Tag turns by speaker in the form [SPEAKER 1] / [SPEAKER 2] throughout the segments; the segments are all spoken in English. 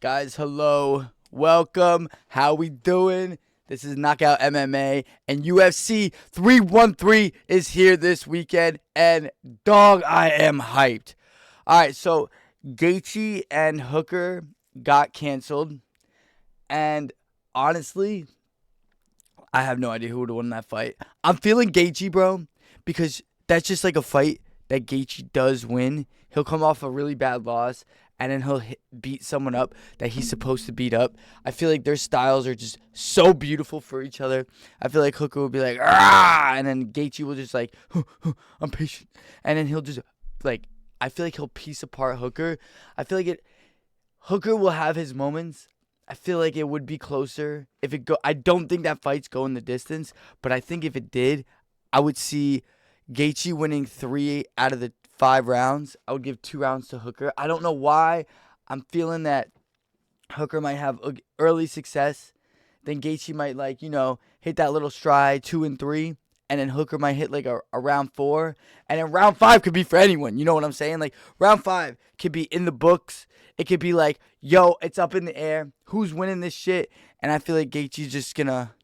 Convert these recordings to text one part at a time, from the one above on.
[SPEAKER 1] Guys, hello. Welcome. How we doing? This is Knockout MMA, and UFC 313 is here this weekend, and dog, I am hyped. All right, so Gaethje and Hooker got canceled, and honestly, I have no idea who would have won that fight. I'm feeling Gaethje, bro, because that's just like a fight that Gaethje does win. He'll come off a really bad loss, and then he'll beat someone up that he's supposed to beat up. I feel like their styles are just so beautiful for each other. I feel like Hooker will be like, ah, and then Gaethje will just like, I'm patient, and then he'll just like, I feel like he'll piece apart Hooker. I feel like Hooker will have his moments. I feel like it would be closer if it go. I don't think that fight's going the distance, but I think if it did, I would see Gaethje winning 3 out of the 5 rounds. I would give 2 rounds to Hooker. I don't know why. I'm feeling that Hooker might have early success. Then Gaethje might hit that little stride 2 and 3, and then Hooker might hit like a round 4, and then round 5 could be for anyone. You know what I'm saying? Like round 5 could be in the books. It could be like, yo, it's up in the air. Who's winning this shit? And I feel like Gaethje's just gonna.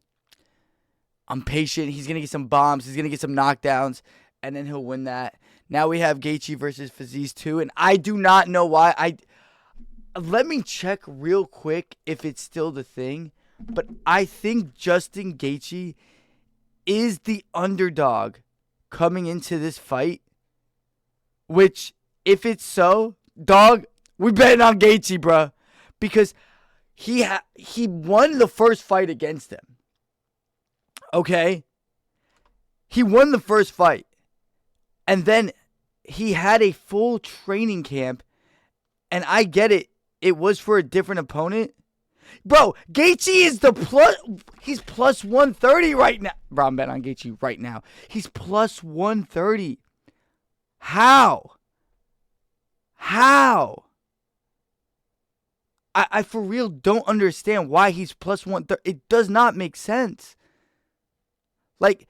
[SPEAKER 1] I'm patient. He's gonna get some bombs. He's gonna get some knockdowns, and then he'll win that. Now we have Gaethje versus Fiziev 2, and I do not know why. Let me check real quick if it's still the thing, but I think Justin Gaethje is the underdog coming into this fight. Which, if it's so, dog, we betting on Gaethje, bro, because he won the first fight against him. Okay, he won the first fight. And then he had a full training camp. And I get it. It was for a different opponent. Bro, Gaethje is he's plus 130 right now. Bro, I'm betting on Gaethje right now. He's plus 130. How? I for real don't understand why he's plus 130. It does not make sense. Like,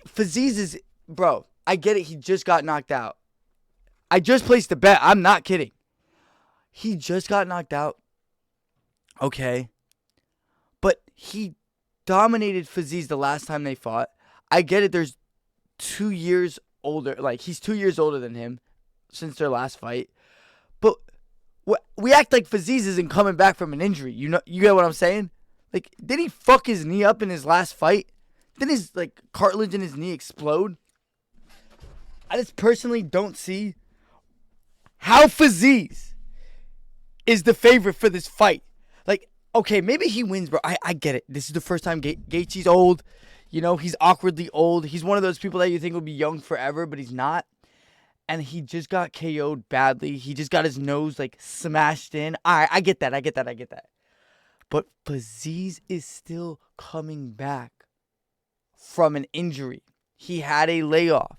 [SPEAKER 1] Fiziev is... Bro, I get it. He just got knocked out. I just placed a bet. I'm not kidding. He just got knocked out. Okay. But he dominated Fiziev the last time they fought. I get it. There's 2 years older. Like, he's 2 years older than him since their last fight. But we act like Fiziev isn't coming back from an injury. You get what I'm saying? Like, did he fuck his knee up in his last fight? Didn't his, cartilage in his knee explode? I just personally don't see how Fiziev is the favorite for this fight. Like, okay, maybe he wins, bro. I get it. This is the first time Gaethje's old. You know, he's awkwardly old. He's one of those people that you think will be young forever, but he's not. And he just got KO'd badly. He just got his nose, smashed in. All right, I get that. But Fiziev is still coming back from an injury. He had a layoff.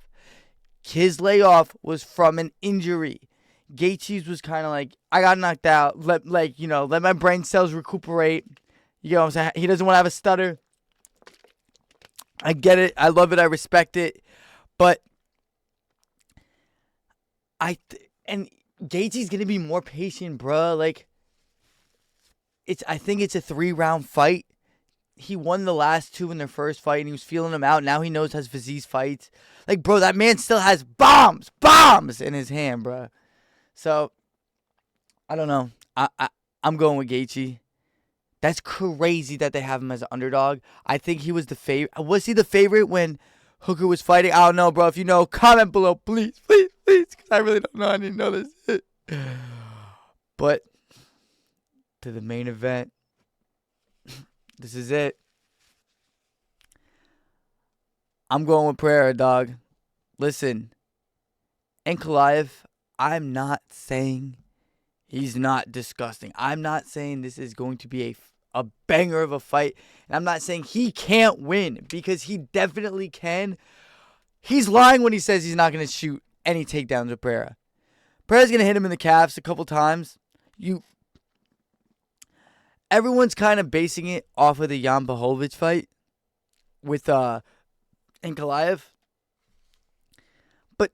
[SPEAKER 1] His layoff was from an injury. Gaethje's was kind of like, I got knocked out. Let my brain cells recuperate. You know what I'm saying? He doesn't want to have a stutter. I get it. I love it. I respect it. But and Gaethje's going to be more patient, bro. I think it's a 3-round fight. He won the last 2 in their first fight, and he was feeling them out. Now he knows how Fiziev fights. Bro, that man still has bombs in his hand, bro. So, I don't know. I'm going with Gaethje. That's crazy that they have him as an underdog. I think he was the favorite. Was he the favorite when Hooker was fighting? I don't know, bro. If you know, comment below, please. Because I really don't know. I didn't know this. But, to the main event. This is it. I'm going with Pereira, dog. Listen, Ankalaev, I'm not saying he's not disgusting. I'm not saying this is going to be a banger of a fight. And I'm not saying he can't win, because he definitely can. He's lying when he says he's not going to shoot any takedowns with Pereira. Pereira's going to hit him in the calves a couple times. Everyone's kind of basing it off of the Jan Blachowicz fight with Ankalaev. But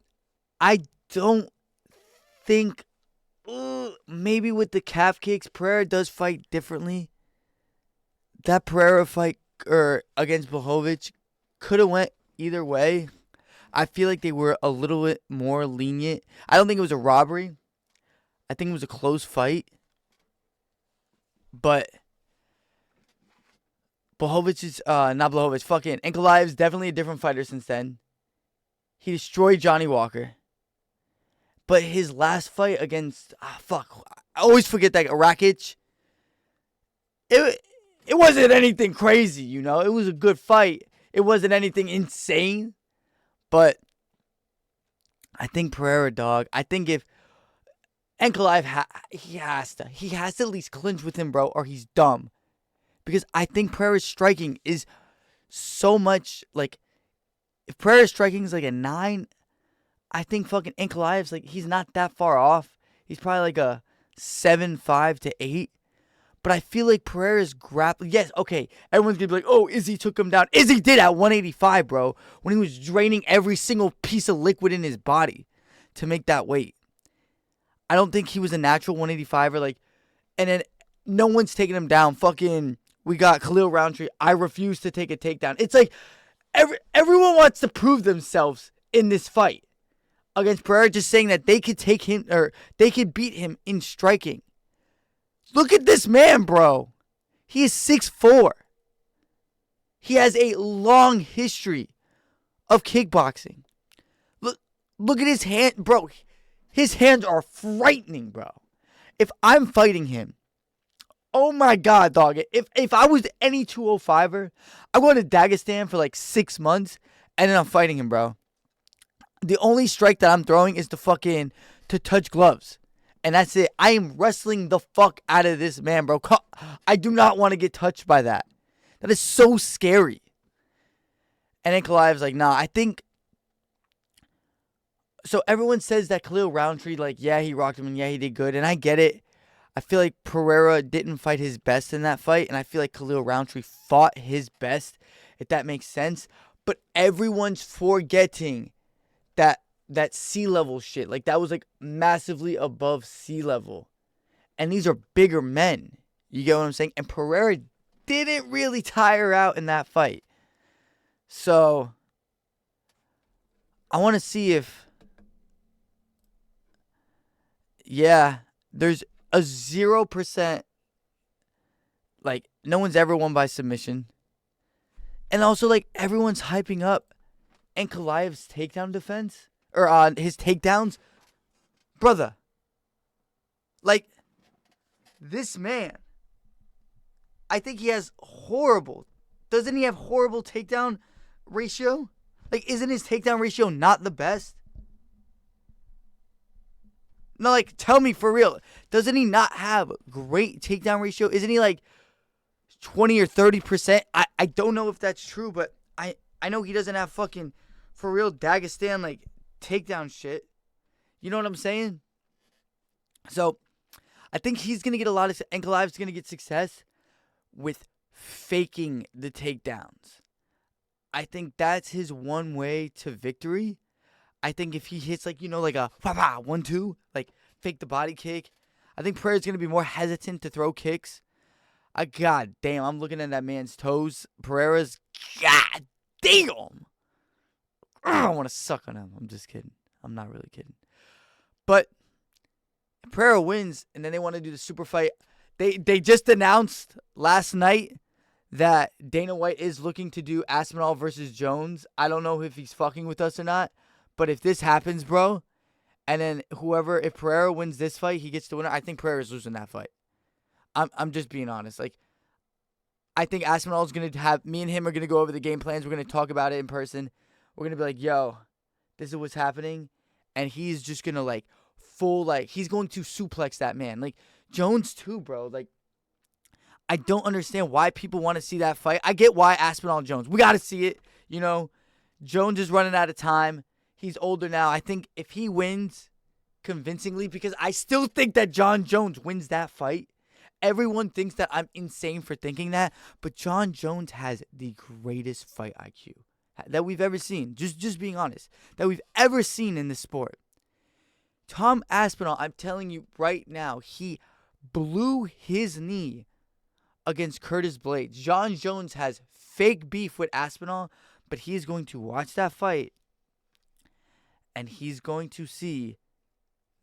[SPEAKER 1] I don't think maybe with the calf kicks, Pereira does fight differently. That Pereira fight against Blachowicz could have went either way. I feel like they were a little bit more lenient. I don't think it was a robbery. I think it was a close fight. But not Blachowicz, fucking Ankalaev's definitely a different fighter since then. He destroyed Johnny Walker. But his last fight against, I always forget that, Rakic. It wasn't anything crazy, you know. It was a good fight. It wasn't anything insane. But I think Pereira, dog. I think if Ankalaev, he has to at least clinch with him, bro, or he's dumb. Because I think Pereira's striking is so much, like, if Pereira's striking is like a 9, I think fucking Ankalaev's, like, he's not that far off. He's probably like a 7.5 to 8. But I feel like Pereira's grappling. Yes, okay. Everyone's going to be like, oh, Izzy took him down. Izzy did at 185, bro. When he was draining every single piece of liquid in his body to make that weight. I don't think he was a natural 185er. Like, and then no one's taking him down. Fucking, we got Khalil Roundtree. I refuse to take a takedown. It's like everyone wants to prove themselves in this fight against Pereira, just saying that they could take him or they could beat him in striking. Look at this man, bro. He is 6'4". He has a long history of kickboxing. Look at his hand, bro. His hands are frightening, bro. If I'm fighting him, oh my God, dog. If I was any 205er, I'm going to Dagestan for like 6 months, and then I'm fighting him, bro. The only strike that I'm throwing is to touch gloves. And that's it. I am wrestling the fuck out of this man, bro. I do not want to get touched by that. That is so scary. And Ankalaev's like, nah, I think... So everyone says that Khalil Roundtree, like, yeah, he rocked him and yeah, he did good. And I get it. I feel like Pereira didn't fight his best in that fight. And I feel like Khalil Roundtree fought his best, if that makes sense. But everyone's forgetting that sea level shit. Like, that was, like, massively above sea level. And these are bigger men. You get what I'm saying? And Pereira didn't really tire out in that fight. So, I want to see if... Yeah, there's a 0%... Like, no one's ever won by submission. And also, like, everyone's hyping up Ankalaev's takedown defense. Or on his takedowns. Brother. Like, this man. I think he has horrible. Doesn't he have horrible takedown ratio? Like, isn't his takedown ratio not the best? No, like, tell me for real. Doesn't he not have great takedown ratio? Isn't he like 20 or 30%? I don't know if that's true, but I know he doesn't have fucking, for real, Dagestan, like, takedown shit. You know what I'm saying? So, I think he's going to get Ankalaev's going to get success with faking the takedowns. I think that's his one way to victory. I think if he hits, like, you know, like a 1-2, like, fake the body kick, I think Pereira's going to be more hesitant to throw kicks. God damn, I'm looking at that man's toes. Pereira's, god damn. I want to suck on him. I'm just kidding. I'm not really kidding. But Pereira wins, and then they want to do the super fight. They just announced last night that Dana White is looking to do Aspinall versus Jones. I don't know if he's fucking with us or not. But if this happens, bro, and then if Pereira wins this fight, he gets the winner. I think Pereira's losing that fight. I'm just being honest. Like, I think Aspinall's going to have, me and him are going to go over the game plans. We're going to talk about it in person. We're going to be like, yo, this is what's happening. And he's just going to, like, he's going to suplex that man. Like, Jones too, bro. Like, I don't understand why people want to see that fight. I get why Aspinall and Jones. We got to see it. You know, Jones is running out of time. He's older now. I think if he wins convincingly, because I still think that Jon Jones wins that fight. Everyone thinks that I'm insane for thinking that, but Jon Jones has the greatest fight IQ that we've ever seen. Just being honest, that we've ever seen in this sport. Tom Aspinall, I'm telling you right now, he blew his knee against Curtis Blades. John Jones has fake beef with Aspinall, but he's going to watch that fight and he's going to see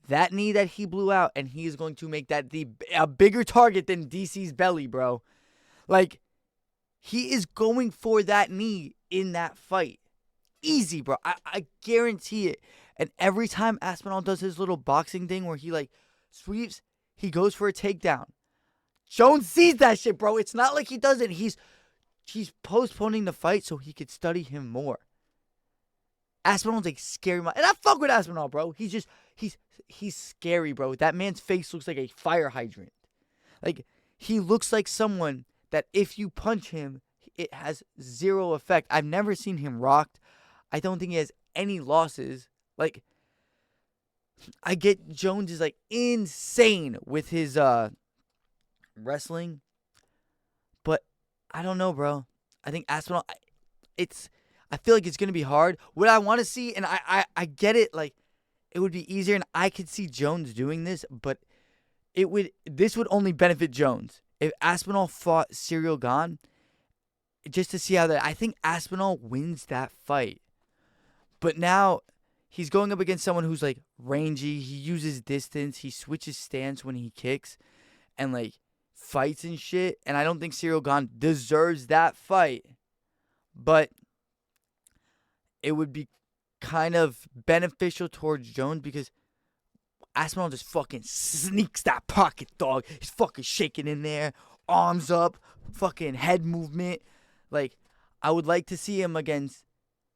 [SPEAKER 1] that knee that he blew out, and he is going to make that a bigger target than DC's belly, bro. Like, he is going for that knee in that fight. Easy, bro. I guarantee it. And every time Aspinall does his little boxing thing where he, like, sweeps, he goes for a takedown. Jones sees that shit, bro. It's not like he doesn't. He's postponing the fight so he could study him more. Aspinall's like scary, and I fuck with Aspinall, bro. He's scary, bro. That man's face looks like a fire hydrant. Like, he looks like someone that if you punch him, it has zero effect. I've never seen him rocked. I don't think he has any losses. Like, I get Jones is like insane with his wrestling, but I don't know, bro. I think Aspinall, I feel like it's going to be hard. What I want to see, and I get it, like, it would be easier, and I could see Jones doing this, but this would only benefit Jones. If Aspinall fought Ciryl Gane, just to see how I think Aspinall wins that fight. But now, he's going up against someone who's, like, rangy. He uses distance. He switches stance when he kicks and, like, fights and shit. And I don't think Ciryl Gane deserves that fight. But it would be kind of beneficial towards Jones because Aspinall just fucking sneaks that pocket, dog. He's fucking shaking in there, arms up, fucking head movement. Like, I would like to see him against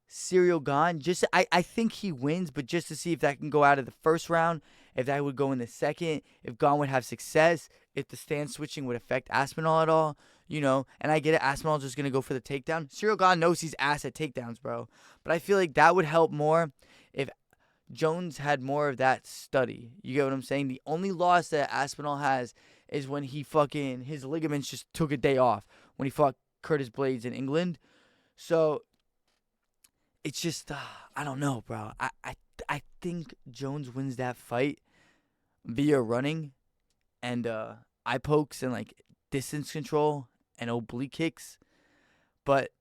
[SPEAKER 1] Ciryl Gane. I think he wins, but just to see if that can go out of the first round, if that would go in the second, if Gane would have success, if the stance switching would affect Aspinall at all, you know. And I get it, Aspinall's just going to go for the takedown. Ciryl Gane knows he's ass at takedowns, bro. But I feel like that would help more if Jones had more of that study. You get what I'm saying? The only loss that Aspinall has is when his ligaments just took a day off when he fought Curtis Blades in England. So it's just, I don't know, bro. I think Jones wins that fight via running and eye pokes and, like, distance control and oblique kicks. But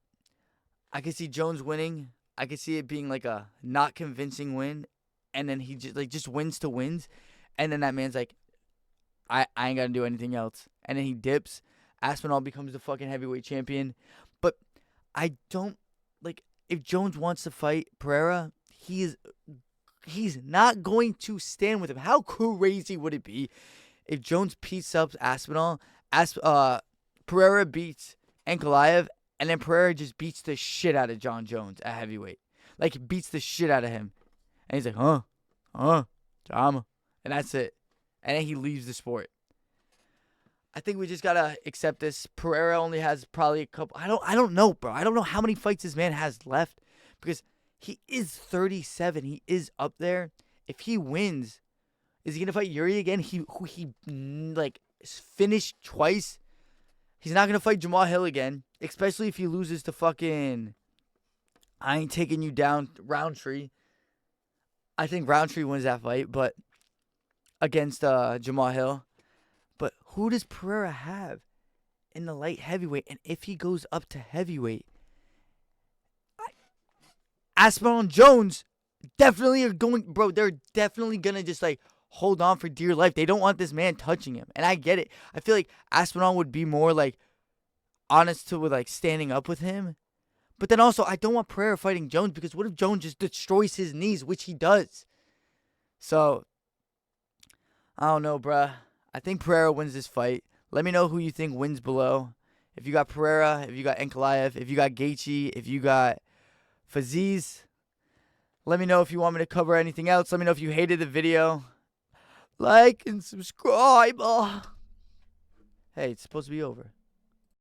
[SPEAKER 1] I could see Jones winning. I could see it being, like, a not convincing win. And then he just wins to wins. And then that man's like, I ain't got to do anything else. And then he dips. Aspinall becomes the fucking heavyweight champion. But I don't, like, if Jones wants to fight Pereira, he's not going to stand with him. How crazy would it be if Jones beats up Aspinall, Pereira beats Ankalaev, and then Pereira just beats the shit out of John Jones at heavyweight? Like, beats the shit out of him. And he's like, drama. And that's it. And then he leaves the sport. I think we just gotta accept this. Pereira only has probably a couple. I don't know, bro. I don't know how many fights this man has left because he is 37. He is up there. If he wins, is he gonna fight Yuri again? He finished twice. He's not gonna fight Jamal Hill again, especially if he loses to fucking I ain't taking you down Roundtree. I think Roundtree wins that fight, but against Jamal Hill. But who does Pereira have in the light heavyweight? And if he goes up to heavyweight, Aspinall and Jones definitely are going, bro. They're definitely gonna just like hold on for dear life. They don't want this man touching him, and I get it. I feel like Aspinall would be more like honest with like standing up with him. But then also, I don't want Pereira fighting Jones because what if Jones just destroys his knees, which he does? So I don't know, bruh. I think Pereira wins this fight. Let me know who you think wins below. If you got Pereira, if you got Ankalaev, if you got Gaethje, if you got Fiziev. Let me know if you want me to cover anything else. Let me know if you hated the video. Like and subscribe. Oh. Hey, it's supposed to be over.